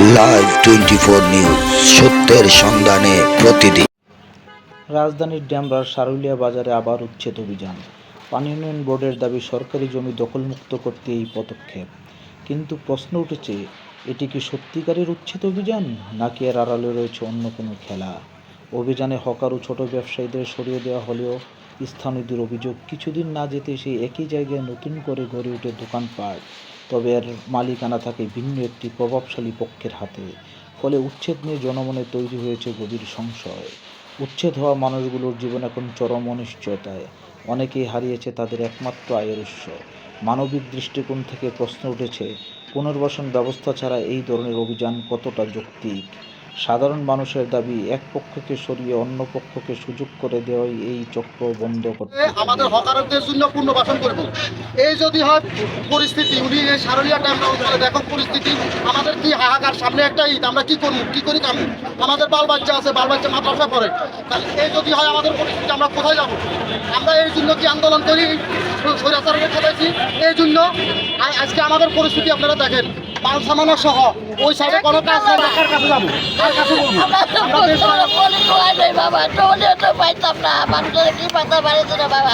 Live 24 news, সত্যের সন্ধানে প্রতিদিন। রাজধানীর ডেমরার সারুলিয়া বাজারে আবার উচ্ছেদ অভিযান। পানি উন্নয়ন বোর্ডের দাবি সরকারি জমি দখলমুক্ত করতে এই পদক্ষেপ। কিন্তু প্রশ্ন উঠেছে, এটি কি সত্যিকারের উচ্ছেদ অভিযান, নাকি এর আড়ালে রয়েছে অন্য কোনো খেলা? অভিযানে হকার ও ছোট ব্যবসায়ীদের সরিয়ে দেওয়া হলেও স্থানীয়দের অভিযোগ, কিছুদিন না যেতে সেই একই জায়গায় নতুন করে গড়ে ওঠে দোকানপাট, তবে এর মালিকানা থাকে ভিন্ন একটি প্রভাবশালী পক্ষের হাতে। ফলে উচ্ছেদ নিয়ে জনমনে তৈরি হয়েছে গভীর সংশয়। উচ্ছেদ হওয়া মানুষগুলোর জীবন এখন চরম অনিশ্চয়তায়। অনেকেই হারিয়েছে তাদের একমাত্র আয়ের উৎস। মানবিক দৃষ্টিকোণ থেকে প্রশ্ন উঠেছে, পুনর্বাসন ব্যবস্থা ছাড়া এই ধরনের অভিযান কতটা যৌক্তিক? সাধারণ মানুষের দাবি, এক পক্ষকে সরিয়ে অন্য পক্ষকে সুযোগ করে দেওয়াই এই চক্র বন্ধ করতে হবে। আমাদের হকারদের জন্য পুনর্বাসন করব। এই যদি হয় পরিস্থিতি, উনি এই সারুলিয়া টাইমটা অঞ্চলে দেখো পরিস্থিতি, আমাদের কি হাহাকার, সামনে একটা ঈদ, আমরা কি করবো, কি করি কাম, আমাদের বাল বাচ্চা আছে, বাল বাচ্চা মাদ্রাসা পড়ে, তাহলে এই যদি হয় আমাদের পরিস্থিতি, আমরা কোথায় যাব? আমরা এই জন্য কি আন্দোলন করি, স্বৈরাচারকে খেলাইছি, এই জন্য আজকে আমাদের পরিস্থিতি আপনারা দেখেন, মাল সামানা সহ ওই সাইডে কোনো কাজ নাই, কার কাছে যাবো, কার কাছে বলবো? বাবা তো পাইতাম না, মানুষের কি পাতা বাড়িতে না বাবা।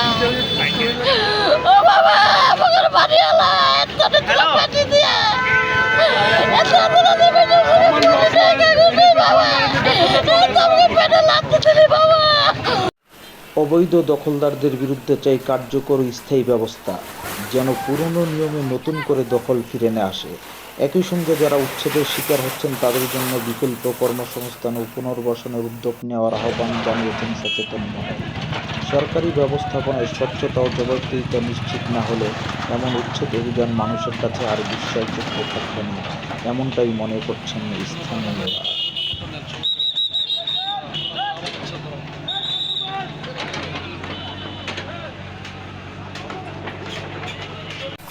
ও বাবা, আমাদের বাড়ি আলা পাঠি দিয়া অবৈধ দখলদারদের বিরুদ্ধে চাই কার্যকর স্থায়ী ব্যবস্থা, যেন পুরনো নিয়মে নতুন করে দখল ফিরে না আসে। একই সঙ্গে যারা উচ্ছেদের শিকার হচ্ছেন তাদের জন্য বিকল্প কর্মসংস্থান ও পুনর্বাসনের উদ্যোগ নেওয়ার আহ্বান জানিয়েছেন সচেতন মহল। সরকারি ব্যবস্থাপনায় স্বচ্ছতা ও জবাবদিহিতা নিশ্চিত না হলে এমন উচ্ছেদ অভিযান মানুষের কাছে আর বিশ্বাসযোগ্য থাকবে না, এমনটাই মনে করছেন স্থানীয়রা।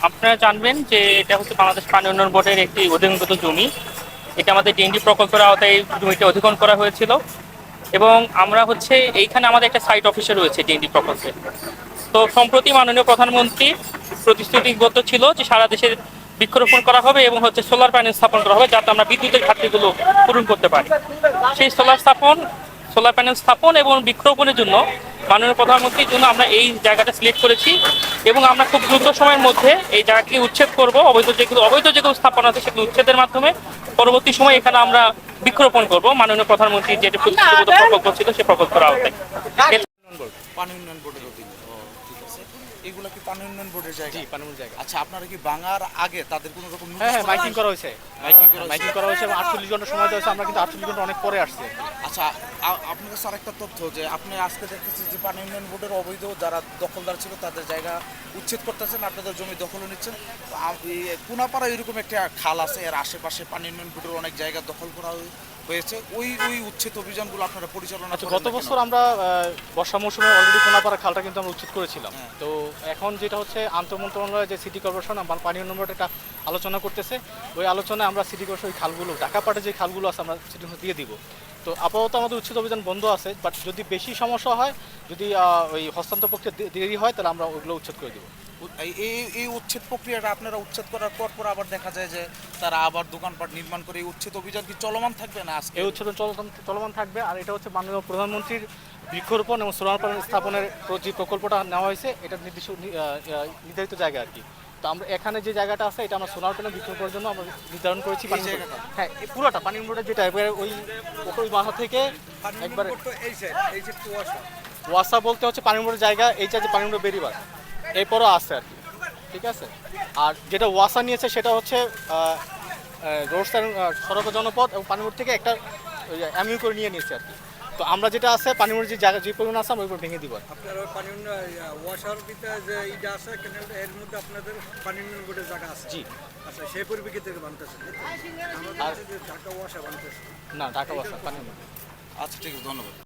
আপনারা জানবেন যে এটা হচ্ছে বাংলাদেশ পানি উন্নয়ন বোর্ডের একটি অধিগ্রহীত জমি। এটা আমাদের ডিএনডি প্রকল্পের আওতায় জমিটি অধিগ্রহণ করা হয়েছিল এবং আমরা হচ্ছে এইখানে আমাদের একটা সাইট অফিসার রয়েছে ডিএনডি প্রকল্পে। তো সম্প্রতি মাননীয় প্রধানমন্ত্রী প্রতিশ্রুতিবদ্ধ ছিল যে সারা দেশে বৃক্ষরোপণ করা হবে এবং হচ্ছে সোলার প্যানেল স্থাপন করা হবে, যাতে আমরা বিদ্যুতের ঘাটতিগুলো পূরণ করতে পারি। সেই সোলার প্যানেল স্থাপন এবং বৃক্ষরোপণের জন্য মাননীয় প্রধানমন্ত্রীর জন্য আমরা এই জায়গাটা সিলেক্ট করেছি এবং আমরা খুব দ্রুত সময়ের মধ্যে এই জায়গাটিকে উচ্ছেদ করব। অবৈধ যেগুলো স্থাপনা আছে সেগুলো উচ্ছেদের মাধ্যমে পরবর্তী সময় এখানে আমরা বৃক্ষরোপণ করব মাননীয় প্রধানমন্ত্রীর যেটি প্রতিশ্রুতিবদ্ধ প্রকল্প ছিল সেই প্রকল্পের আওতায়। পানি উন্নয়ন বোর্ডের অধীনে। ঠিক আছে, এগুলো কি পানি উন্নয়ন বোর্ডের জায়গা? জি, পানি উন্নয়ন জায়গা। আচ্ছা, আপনারা কি ভাঙার আগে তাদের কোনো রকম হ্যাঁ, মাইকিং করা হয়েছে। মাইকিং করা হয়েছে এবং 48 ঘন্টা সময় দেওয়া হয়েছে। আমরা কিন্তু 48 ঘন্টা অনেক পরে আসছে। আচ্ছা, আপনার কাছে আরেকটা তথ্য, যে আপনি আজকে দেখতেছি যে পানি উন্নয়ন বোর্ডের অবৈধ যারা দখলদার ছিল তাদের জায়গা উচ্ছেদ করতেছেন, আপনাদের জমি দখল নিচ্ছেন। কোনাপাড়া এরকম একটা খাল আছে, এর আশেপাশে পানি উন্নয়ন বোর্ডের অনেক জায়গা দখল করা হয়েছে। ওই উচ্ছেদ অভিযানগুলো আপনারা পরিচালনা করেন? গত বছর আমরা বর্ষা মৌসুমে অলরেডি কোনাপাড়া খালটা কিন্তু আমরা উচ্ছেদ করেছিলাম। তো এখন যেটা হচ্ছে আন্তঃমন্ত্রণালয় যে সিটি কর্পোরেশন পানি উন্নয়ন বোর্ড একটা আলোচনা করতেছে, ওই আলোচনায় আমরা সিটি কর্পোরেশন ওই খালগুলো ঢাকা পাটে যে খালগুলো আছে আমরা সিটি দিয়ে দিব। তো আপাতত আমাদের উচ্ছেদ অভিযান বন্ধ আছে, বাট যদি বেশি সমস্যা হয়, যদি ওই হস্তান্তর প্রক্রিয়া দেরি হয়, তাহলে আমরা ওইগুলো উচ্ছেদ করে দেবো। এই উচ্ছেদ প্রক্রিয়াটা আপনারা উচ্ছেদ করার পর আবার দেখা যায় যে তারা আবার দোকানপাট নির্মাণ করে, এই উচ্ছেদ অভিযান কি চলমান থাকবে না? এই উচ্ছেদ চলমান থাকবে। আর এটা হচ্ছে মাননীয় প্রধানমন্ত্রীর বৃক্ষরোপণ এবং সোলার প্যানেল স্থাপনের যে প্রকল্পটা নেওয়া হয়েছে, এটা নির্ধারিত জায়গা আর কি। তো আমরা এখানে যে জায়গাটা আছে, এটা আমরা সোলার প্যানেল বৃক্ষরোপণের জন্য আমরা নির্ধারণ করেছি। হ্যাঁ, এই পুরোটা পানি উন্নয়নের যেটা একবারে ওই মাথা থেকে একবারে ওয়াসা বলতে হচ্ছে পানি উন্নয়নের জায়গা, এইটা যে পানি উন্নয়ন বেরিবার এরপরও আছে আর কি। ঠিক আছে, আর যেটা ওয়াসা নিয়েছে সেটা হচ্ছে রোড সাইড সড়ক জনপথ এবং পানিমুড় থেকে একটা এমইউ করে নিয়ে নিয়েছে আর কি। তো আমরা যেটা আছে পানিমুড় যে জায়গা যে পরিমাণ আছে আমরা ওই ভেঙে দিব। আপনার পানি ওয়াসার ভিতরে যে ইটা আছে, এর মধ্যে আপনাদের পানি উন্নয়ন বোর্ডের জায়গা আছে? জি। আচ্ছা, সেই পরিপ্রেক্ষিতে বানতেছে আর ঢাকা ওয়াসা বানতেছে না, ঢাকা ওয়াসা পানি। আচ্ছা, ঠিক আছে, ধন্যবাদ।